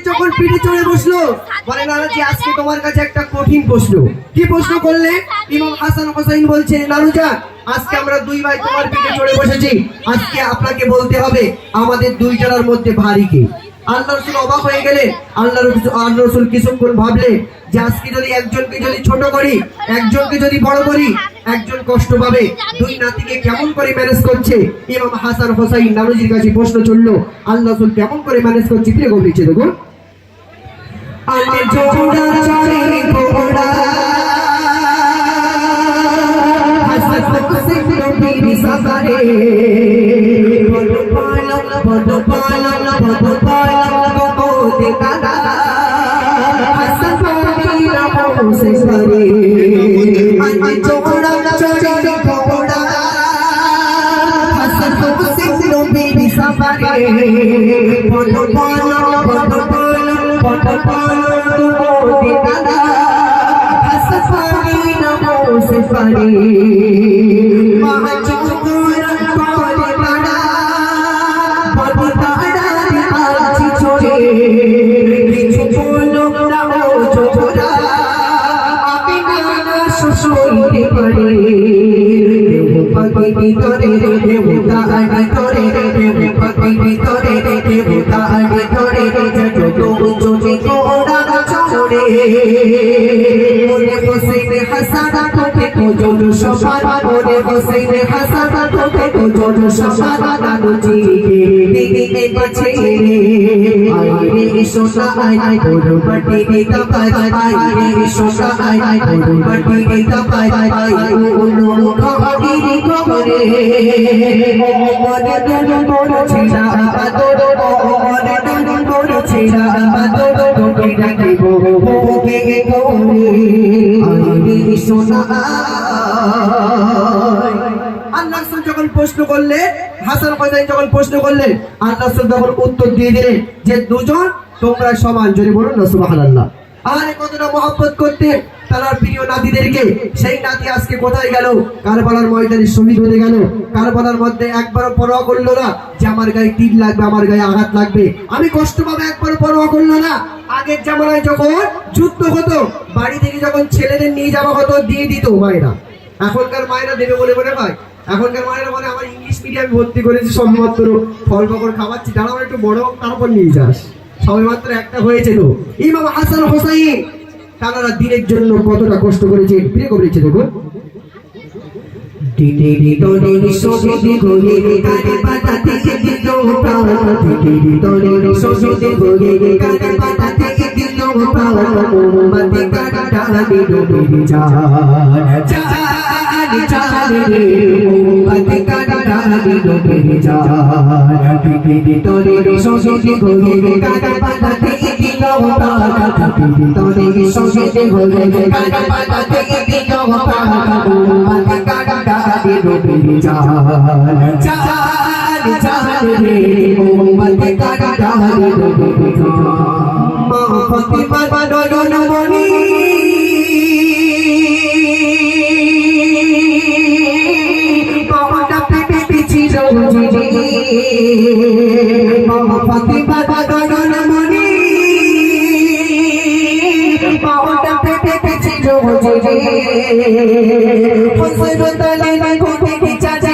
যখন পিঠে চড়ে বসলো বলে নানাজি আজকে তোমার কাছে একটা কঠিন প্রশ্ন। কি প্রশ্ন করলে? ইমাম হাসান হোসেন বলছে নানুজা আজকে আমরা দুই ভাই তোমার পিঠে চড়ে বসেছি, আজকে আপনাকে বলতে হবে আমাদের দুই জনের মধ্যে ভারী কে? আল্লাহ রসুল অবাক হয়ে গেলেন। আল্লাহ রসুল কিছুক্ষণ ভাবলে যে আজকে যদি একজনকে যদি ছোট করি, একজনকে যদি বড় করি, একজন কষ্ট পাবে, দুই নাতিকে কেমন করে ম্যানেজ করছে? ইমাম হাসান হোসেন নানুজির কাছে প্রশ্ন চললো আল্লাহ রসুল কেমন করে ম্যানেজ করছে? কি রকম লিখছে দেখুন। আমি জোড়া চাই ঘোড়া হাসান হোসেন নবীর সাফারে বড় পালা গোতে কাদা হাসান নবীর হোসেন সারে আমি জোড়া চাই ঘোড়া হাসান হোসেন নবীর সাফারে বড় পালা যখন প্রশ্ন করলে হাসান হোসেন যখন প্রশ্ন করলেন আল্লাহ তখন উত্তর দিয়ে দিলেন যে দুজন তোমরা সমান। যদি বলুন না সুবহানাল্লাহ। আর কতটা মহব্বত করতে তার প্রিয় নাতিদেরকে। সেই নাতি আজকে কোথায় গেল? কারবালার ময়দানে শহীদ হতে গেল। কারবালার মধ্যে একবারও পরোয়া করলো না যে আমার গায়ে তীর লাগবে, আমার গায়ে আঘাত লাগবে, আমি কষ্ট পাবো, একবারও পরোয়া করলো না। আগের জামানায় যখন যুদ্ধ হতো বাড়ি থেকে যখন ছেলেদের নিয়ে যাওয়া হতো দিয়ে দিত মায়েরা। এখনকার মায়েরা দেবে বলে মনে হয়? এখনকার মায়েরা বলে আমার ইংলিশ মিডিয়ামে ভর্তি করেছি, সবেমাত্র ফল পাকড় খাওয়াচ্ছি, দাঁড়া আমার একটু বড় তারপর নিয়ে যাস, সবেমাত্র একটা হয়েছে। তো ইমাম হাসান হোসেন তারা দিনের জন্য কতটা কষ্ট করেছে ফিরে করেছে দেখুন। চালে রে উম্মত কাটা দিল বেজান পৃথিবী তোরে সঙ্গে ঘুরে কাটা পাতাতে দিল পাতা পৃথিবী তোরে সঙ্গে ঘুরে কাটা পাতাতে দিল পাতা উম্মত কাটা দিল বেজান চালে রে উম্মত কাটা দিল বেজান মা ফাতিমা নয়ন মনি ফাতিমা নয়ন মনি পাওয়াটা পেটে ছিল হোসেন তালা কোটে কি চাচা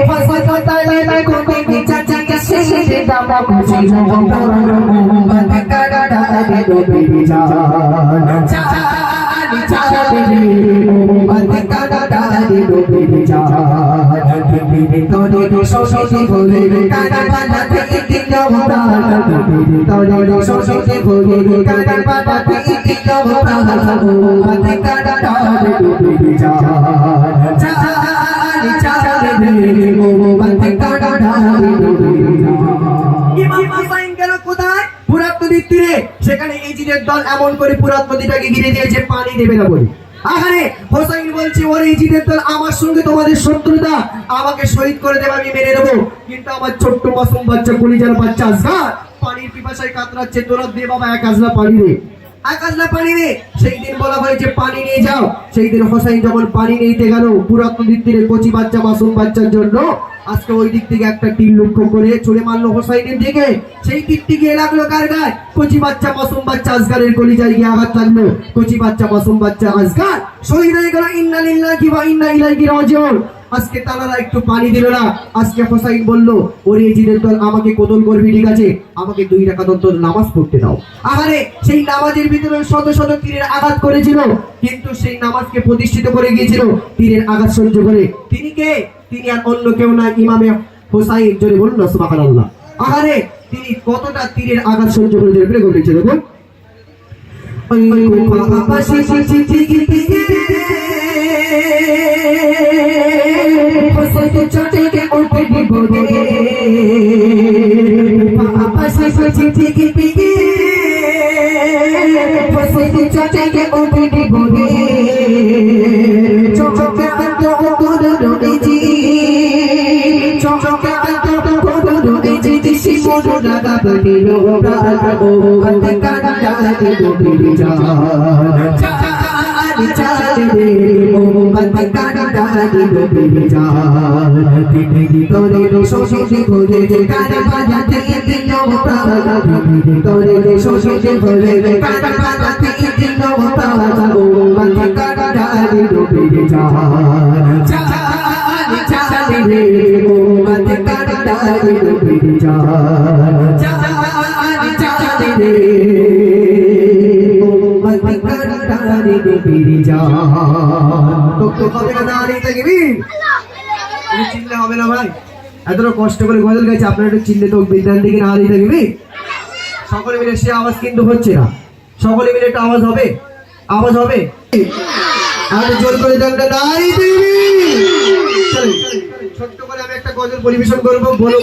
হোসেন তালা কোটে কি চাচা শেষে দাবা ছিল উম্মত কাটা দিল বেজান চালে রে উম্মত কাটা দিল বেজান পৃথিবী তোরে সঙ্গে ঘুরে কাটা পাতাতে দিল পাতা পৃথিবী তোরে সঙ্গে ঘুরে কাটা পাতাতে দিল পাতা উম্মত কাটা দিল বেজান চালে রে উম্মত কাটা দিল বেজান ইমাম হুসাইন গেল কোথায় ফুরাত নদীর তীরে সেখানে ইজিদের দল এমন করে ফুরাত নদীটাকে ঘিরে দিয়েছে পানি দেবে না বলে আহারে হোসাইন বলছে ওরে ইজিদের দল আমার সঙ্গে তোমাদের শত্রুতা আমাকে শহীদ করে দেবে আমি মেরে দেবো কিন্তু আমার ছোট্ট মাসুম বাচ্চা কলিজার বাচ্চা আসগার পানির পিপাসায় কাতরাচ্ছে তোরা দে বাবা এক আজলা পানি দে এক আজলা পানি দে সেই দিন বলা হয়েছে পানি নিয়ে যাও সেই দিন হোসাইন যখন পানি নিতে গেল ফুরাত নদীর তীরে কচি বাচ্চা মাসুম বাচ্চার জন্য আজকে ওই দিক থেকে একটা তীর লক্ষ্য করে ছুড়ে মারলো হোসাইনের দিকে সেই তীরটি গিয়ে লাগলো কার গায়ে কচি বাচ্চা মাসুম বাচ্চা আসগারের কলিজায় গিয়ে আঘাত লাগলো কচি বাচ্চা মাসুম বাচ্চা আসগার শহীদ হয়ে গেল ইন্না লিল্লাহি ওয়া ইন্না ইলাইহি রাজিউন আজকে তারা একটু পানি দিল না আজকে হোসাইন বলল ওরে ইজিদের দল আমাকে কতল করবি ঠিক আছে আমাকে 2 রাকাত অন্তত নামাজ পড়তে দাও আরে সেই নামাজের ভিতরে শত শত তীরের আঘাত করেছিল কিন্তু সেই নামাজকে প্রতিষ্ঠিত করে গিয়েছিল তীরের আঘাত সহ্য করে তিনি কে তিনি আর অন্য কেউ না ইমামে হোসাইন জোরে বলুন না সুবহানাল্লাহ আরে তিনি কতটা তীরের আঘাত সহ্য করে বের করেছে দেখুন ওই কুফা পাশে চিঠি হোসাইন চটে কে উঠে বিপদে পাশে চিঠি পিকে হোসাইন চটে কে উঠে বিপদে চোখে আলো করে রয়েছি চোখে আলো করে রয়েছি দিশি মোড় লাগা দিল উম্মত কাটা দিল বেজান চালে রে উম্মত কাটা দিল বেজান পৃথিবী তোরে সঙ্গে ঘুরে কাটা পাতাতে দিল পাতা পৃথিবী তোরে সঙ্গে ঘুরে কাটা পাতাতে দিল পাতা উম্মত কাটা দিল বেজান চালে রে উম্মত কাটা দিল বেজান চালে রে উম্মত কাটা দিল বেজান তো কবে না দাঁড়িয়ে থাকবি চিল্লে হবে না ভাই এতটা কষ্ট করে গজল গাইছে আপনারা একটু চিল্লে তো বিদ্যান দিকে না দাঁড়িয়ে থাকবি সকলে মিলে সে আওয়াজ কিন্তু হচ্ছে না সকলে মিলে একটা আওয়াজ হবে আর জোর করে দাঁড়িয়ে থাকবি ছোট্ট করে আমি একটা গজল পরিবেশন করবো বলো